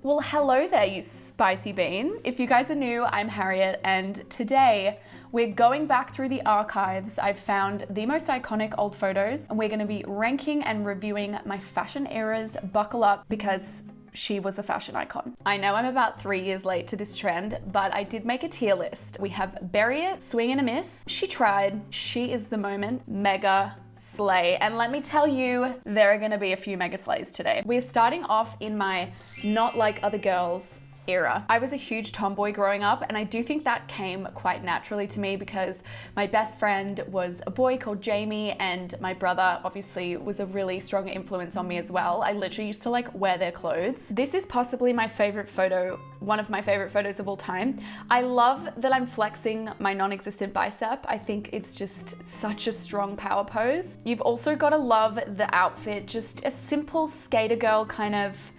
Well, hello there, you spicy bean. If you guys are new, I'm Harriet, and today we're going back through the archives. I've found the most iconic old photos, and we're gonna be ranking and reviewing my fashion eras. Buckle up, because she was a fashion icon. I know I'm about 3 years late to this trend, but I did make a tier list. We have Bury It, Swing and a Miss, She Tried, She Is the Moment, Mega, Slay. And let me tell you, there are gonna be a few mega slays today. We're starting off in my Not Like Other Girls era. I was a huge tomboy growing up, and I do think that came quite naturally to me because my best friend was a boy called Jamie, and my brother obviously was a really strong influence on me as well. I literally used to like wear their clothes. This is possibly my favorite photo, one of my favorite photos of all time. I love that I'm flexing my non-existent bicep. I think it's just such a strong power pose. You've also got to love the outfit, just a simple skater girl kind of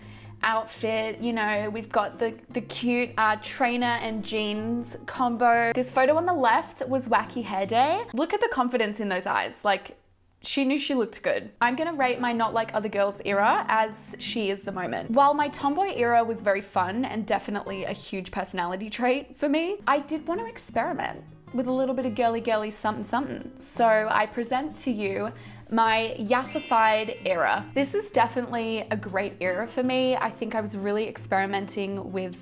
outfit. You know, we've got the cute trainer and jeans combo. This photo on the left was Wacky Hair Day. Look at the confidence in those eyes. Like, she knew she looked good. I'm gonna rate my Not Like Other Girls era as She Is the Moment. While my tomboy era was very fun and definitely a huge personality trait for me, I did want to experiment with a little bit of girly something something. So I present to you my yassified era. This is definitely a great era for me. I think I was really experimenting with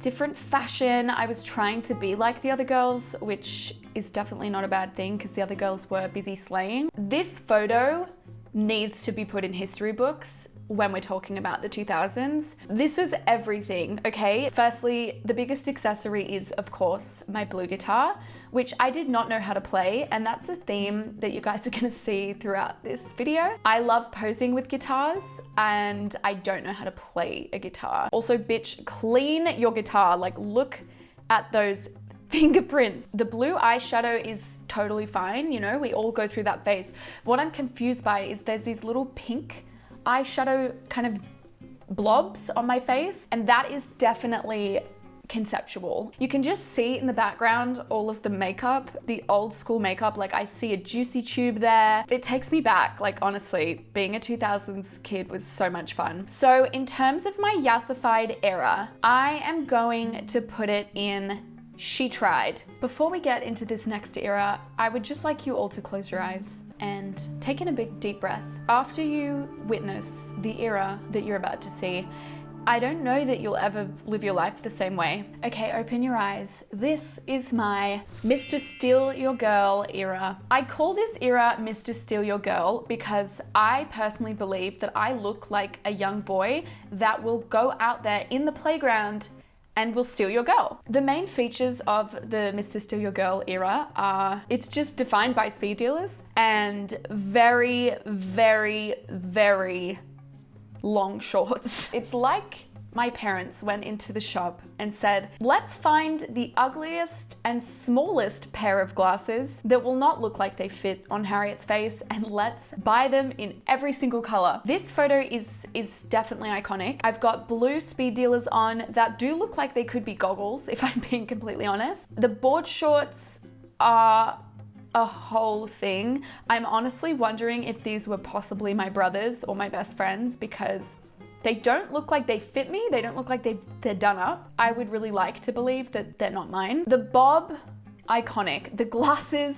different fashion. I was trying to be like the other girls, which is definitely not a bad thing because the other girls were busy slaying. This photo needs to be put in history books when we're talking about the 2000s. This is everything, okay? Firstly, the biggest accessory is, of course, my blue guitar, which I did not know how to play, and that's a theme that you guys are gonna see throughout this video. I love posing with guitars, and I don't know how to play a guitar. Also, bitch, clean your guitar. Like, look at those fingerprints. The blue eyeshadow is totally fine, you know, we all go through that phase. What I'm confused by is there's these little pink eyeshadow kind of blobs on my face, and that is definitely conceptual. You can just see in the background all of the makeup, the old school makeup. Like, I see a juicy tube there. It takes me back. Like, honestly, being a 2000s kid was so much fun. So in terms of my yassified era, I am going to put it in She Tried. Before we get into this next era, I would just like you all to close your eyes and take in a big deep breath. After you witness the era that you're about to see, I don't know that you'll ever live your life the same way. Okay, open your eyes. This is my Mr. Steal Your Girl era. I call this era Mr. Steal Your Girl because I personally believe that I look like a young boy that will go out there in the playground and will steal your girl. The main features of the Mr. Steal Your Girl era are, it's just defined by speed dealers and very, very, very long shorts. It's like my parents went into the shop and said, let's find the ugliest and smallest pair of glasses that will not look like they fit on Harriet's face, and let's buy them in every single color. This photo is definitely iconic. I've got blue speed dealers on that do look like they could be goggles, if I'm being completely honest. The board shorts are a whole thing. I'm honestly wondering if these were possibly my brothers or my best friends because they don't look like they fit me. They don't look like they're done up. I would really like to believe that they're not mine. The bob, iconic. The glasses,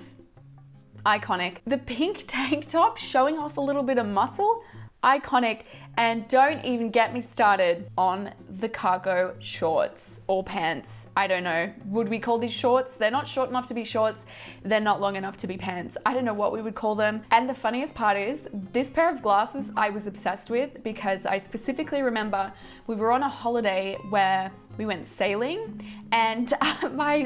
iconic. The pink tank top showing off a little bit of muscle, iconic. And don't even get me started on the cargo shorts or pants. I don't know. Would we call these shorts? They're not short enough to be shorts. They're not long enough to be pants. I don't know what we would call them. And the funniest part is this pair of glasses I was obsessed with because I specifically remember we were on a holiday where we went sailing, and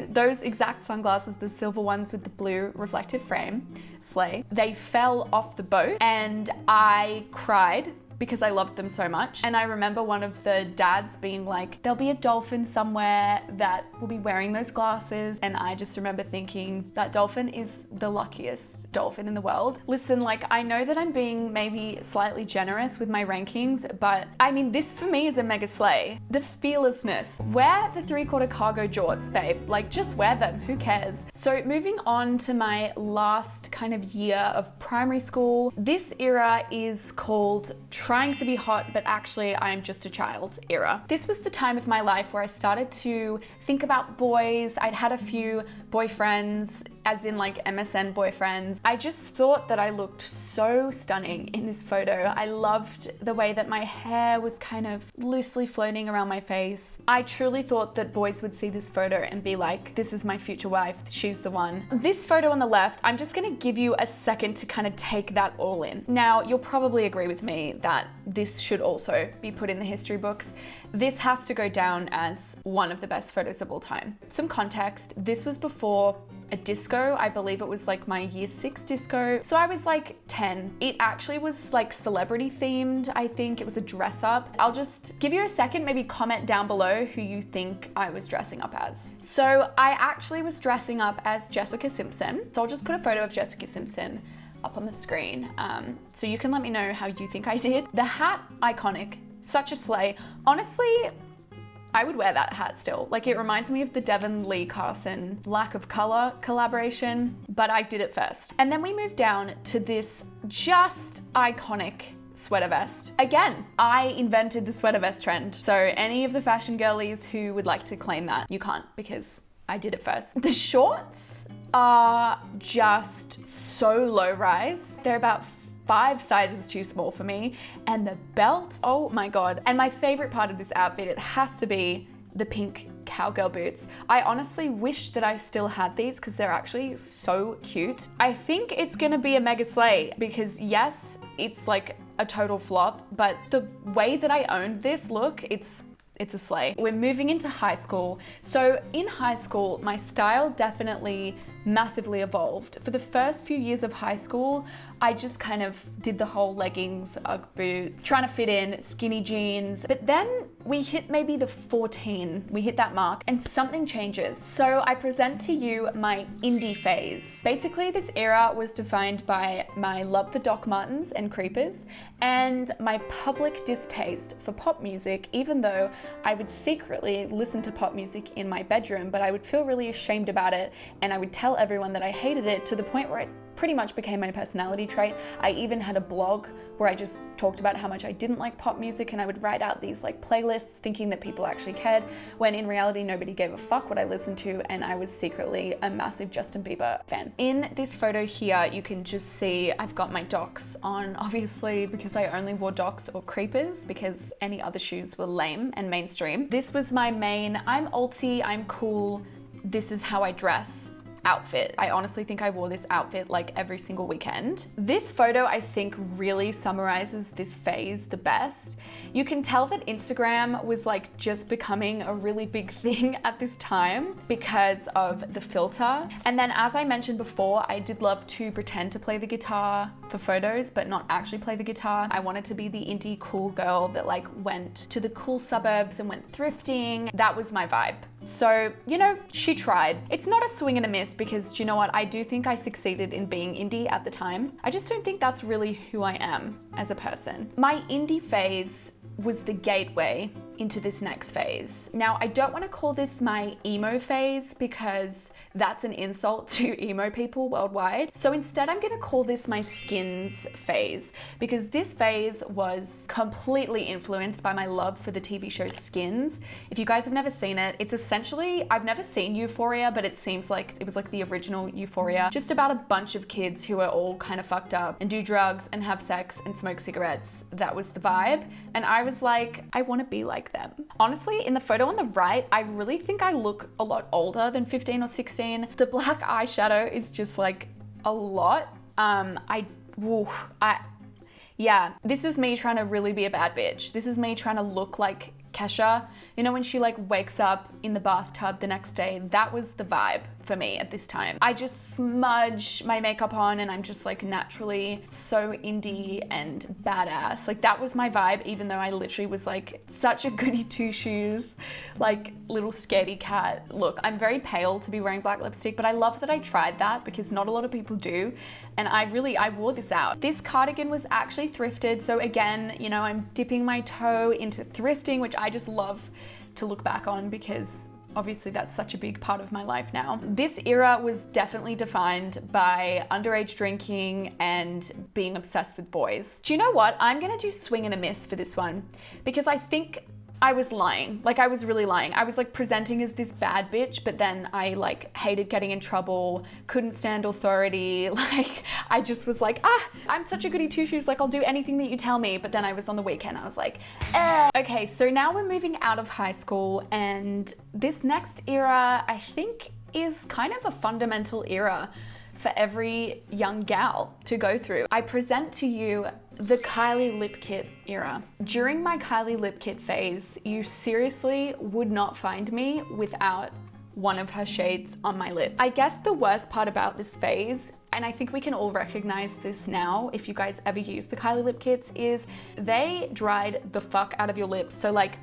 those exact sunglasses, the silver ones with the blue reflective frame, slay, they fell off the boat and I cried because I loved them so much. And I remember one of the dads being like, there'll be a dolphin somewhere that will be wearing those glasses. And I just remember thinking, that dolphin is the luckiest dolphin in the world. Listen, like, I know that I'm being maybe slightly generous with my rankings, but I mean, this for me is a mega slay. The fearlessness. Wear the 3/4 cargo jorts, babe. Like, just wear them, who cares? So moving on to my last kind of year of primary school, this era is called trying to be hot, but actually I'm just a child era. This was the time of my life where I started to think about boys. I'd had a few boyfriends, as in like MSN boyfriends. I just thought that I looked so stunning in this photo. I loved the way that my hair was kind of loosely floating around my face. I truly thought that boys would see this photo and be like, this is my future wife, she's the one. This photo on the left, I'm just gonna give you a second to kind of take that all in. Now, you'll probably agree with me that this should also be put in the history books. This has to go down as one of the best photos of all time. Some context, this was before a disco. I believe it was like my year 6 disco. So I was like 10. It actually was like celebrity themed. I think it was a dress up. I'll just give you a second, maybe comment down below who you think I was dressing up as. So I actually was dressing up as Jessica Simpson. So I'll just put a photo of Jessica Simpson up on the screen. So you can let me know how you think I did. The hat, iconic, such a slay. Honestly, I would wear that hat still. Like, it reminds me of the Devon Lee Carson Lack of Color collaboration, but I did it first. And then we moved down to this just iconic sweater vest. Again, I invented the sweater vest trend. So any of the fashion girlies who would like to claim that, you can't, because I did it first. The shorts are just so low rise. They're about 5 sizes too small for me. And the belt, oh my God. And my favorite part of this outfit, it has to be the pink cowgirl boots. I honestly wish that I still had these because they're actually so cute. I think it's gonna be a mega slay because yes, it's like a total flop, but the way that I owned this look, it's a slay. We're moving into high school. So in high school, my style definitely massively evolved. For the first few years of high school, I just kind of did the whole leggings, Ugg boots, trying to fit in, skinny jeans. But then we hit maybe the 14, we hit that mark and something changes. So I present to you my indie phase. Basically, this era was defined by my love for Doc Martens and creepers and my public distaste for pop music, even though I would secretly listen to pop music in my bedroom, but I would feel really ashamed about it and I would tell everyone that I hated it to the point where it pretty much became my personality trait. I even had a blog where I just talked about how much I didn't like pop music and I would write out these like playlists thinking that people actually cared, when in reality nobody gave a fuck what I listened to, and I was secretly a massive Justin Bieber fan. In this photo here, you can just see I've got my Docs on, obviously because I only wore Docs or creepers because any other shoes were lame and mainstream. This was my main, I'm alty, I'm cool, this is how I dress outfit. I honestly think I wore this outfit like every single weekend. This photo I think really summarizes this phase the best. You can tell that Instagram was like just becoming a really big thing at this time because of the filter. And then as I mentioned before, I did love to pretend to play the guitar for photos, but not actually play the guitar. I wanted to be the indie cool girl that like went to the cool suburbs and went thrifting. That was my vibe. So, you know, she tried. It's not a swing and a miss because, do you know what? I do think I succeeded in being indie at the time. I just don't think that's really who I am as a person. My indie phase was the gateway into this next phase. Now, I don't want to call this my emo phase because that's an insult to emo people worldwide. So instead, I'm gonna call this my skins phase because this phase was completely influenced by my love for the TV show Skins. If you guys have never seen it, it's essentially, I've never seen Euphoria, but it seems like it was like the original Euphoria, just about a bunch of kids who are all kind of fucked up and do drugs and have sex and smoke cigarettes. That was the vibe. And I was like, I wanna be like them. Honestly, in the photo on the right, I really think I look a lot older than 15 or 16. The black eyeshadow is just like a lot. Yeah, this is me trying to really be a bad bitch. This is me trying to look like Kesha. You know, when she like wakes up in the bathtub the next day, that was the vibe for me at this time. I just smudge my makeup on and I'm just like naturally so indie and badass. Like that was my vibe, even though I literally was like such a goody two shoes, like little scaredy cat. Look, I'm very pale to be wearing black lipstick, but I love that I tried that because not a lot of people do. And I wore this out. This cardigan was actually thrifted. So again, you know, I'm dipping my toe into thrifting, which I just love to look back on because obviously that's such a big part of my life now. This era was definitely defined by underage drinking and being obsessed with boys. Do you know what? I'm gonna do swing and a miss for this one because I think I was lying. Like, I was really lying. I was like presenting as this bad bitch, but then I like hated getting in trouble, couldn't stand authority. Like, I just was like, I'm such a goody two shoes. Like, I'll do anything that you tell me. But then I was on the weekend, I was like, Okay, so now we're moving out of high school, and this next era, I think, is kind of a fundamental era for every young gal to go through. I present to you the Kylie lip kit era. During my Kylie lip kit phase, you seriously would not find me without one of her shades on my lips. I guess the worst part about this phase, and I think we can all recognize this now if you guys ever use the Kylie lip kits, is they dried the fuck out of your lips. So like,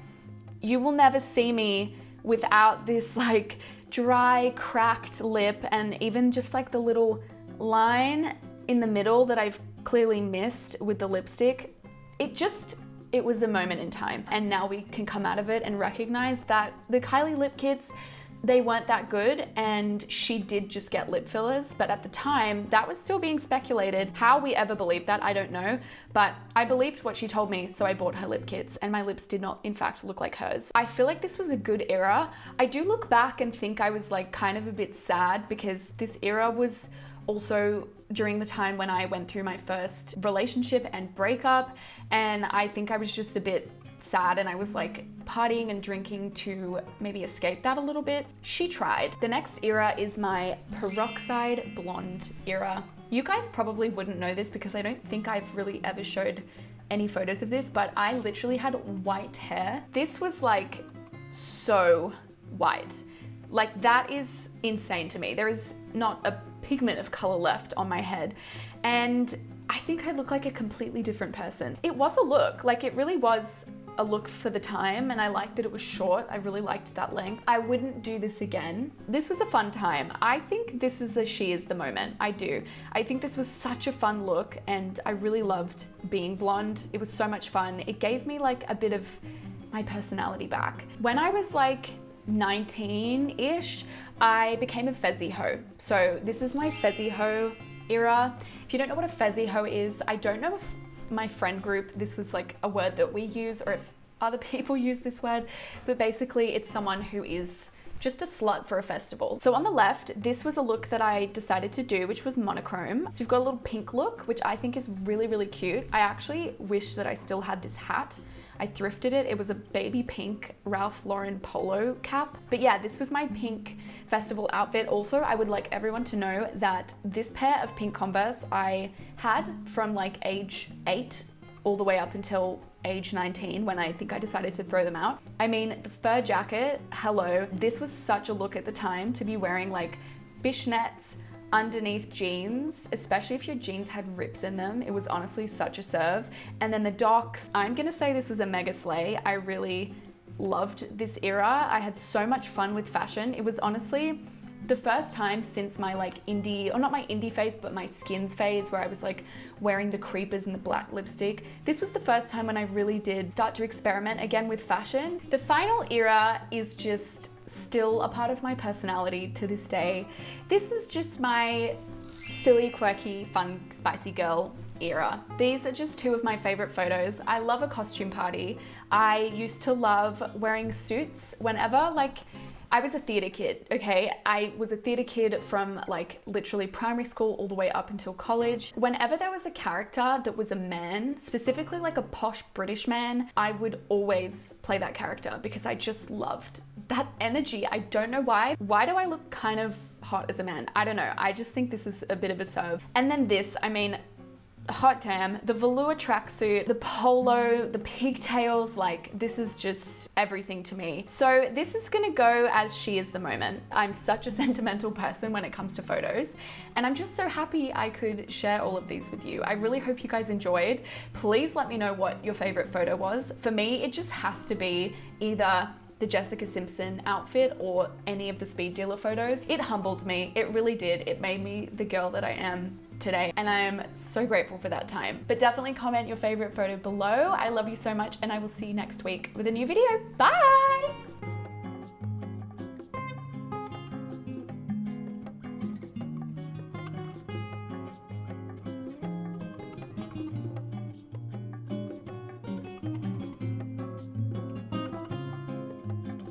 you will never see me without this like dry, cracked lip, and even just like the little line in the middle that I've clearly missed with the lipstick. It was a moment in time, and now we can come out of it and recognize that the Kylie lip kits, they weren't that good, and she did just get lip fillers, but at the time that was still being speculated. How we ever believed that, I don't know, but I believed what she told me, so I bought her lip kits, and my lips did not in fact look like hers. I feel like this was a good era. I do look back and think I was like kind of a bit sad because this era was also during the time when I went through my first relationship and breakup, and I think I was just a bit sad, and I was like partying and drinking to maybe escape that a little bit. She tried. The next era is my peroxide blonde era. You guys probably wouldn't know this because I don't think I've really ever showed any photos of this, but I literally had white hair. This was like so white. Like, that is insane to me. There is not a pigment of color left on my head, and I think I look like a completely different person. It was a look, like it really was a look for the time, and I liked that it was short. I really liked that length. I wouldn't do this again. This was a fun time. I think this is a she is the moment. I do. I think this was such a fun look, and I really loved being blonde. It was so much fun. It gave me like a bit of my personality back. When I was like 19-ish, I became a fezzy hoe. So this is my fezzy hoe era. If you don't know what a fezzy hoe is, I don't know if my friend group, this was like a word that we use, or if other people use this word, but basically it's someone who is just a slut for a festival. So on the left, this was a look that I decided to do, which was monochrome. So we've got a little pink look, which I think is really, really cute. I actually wish that I still had this hat. I thrifted it. It was a baby pink Ralph Lauren polo cap. But yeah, this was my pink festival outfit. Also, I would like everyone to know that this pair of pink Converse I had from like age 8 all the way up until age 19, when I think I decided to throw them out. I mean, the fur jacket, hello. This was such a look at the time to be wearing like fishnets underneath jeans, especially if your jeans had rips in them. It was honestly such a serve. And then the Docs, I'm gonna say this was a mega slay. I really loved this era. I had so much fun with fashion. It was honestly the first time since my like indie, or not my indie phase, but my skins phase, where I was like wearing the creepers and the black lipstick. This was the first time when I really did start to experiment again with fashion. The final era is just still a part of my personality to this day. This is just my silly, quirky, fun, spicy girl era. These are just two of my favorite photos. I love a costume party. I used to love wearing suits whenever, like, I was a theater kid, okay? I was a theater kid from like literally primary school all the way up until college. Whenever there was a character that was a man, specifically like a posh British man, I would always play that character because I just loved that energy. I don't know why. Why do I look kind of hot as a man? I don't know. I just think this is a bit of a serve. And then this, I mean, hot damn, the velour tracksuit, the polo, the pigtails, like this is just everything to me. So this is gonna go as she is the moment. I'm such a sentimental person when it comes to photos, and I'm just so happy I could share all of these with you. I really hope you guys enjoyed. Please let me know what your favorite photo was. For me, it just has to be either the Jessica Simpson outfit or any of the speed dealer photos. It humbled me, it really did. It made me the girl that I am today, and I am so grateful for that time. But definitely comment your favorite photo below. I love you so much, and I will see you next week with a new video. Bye!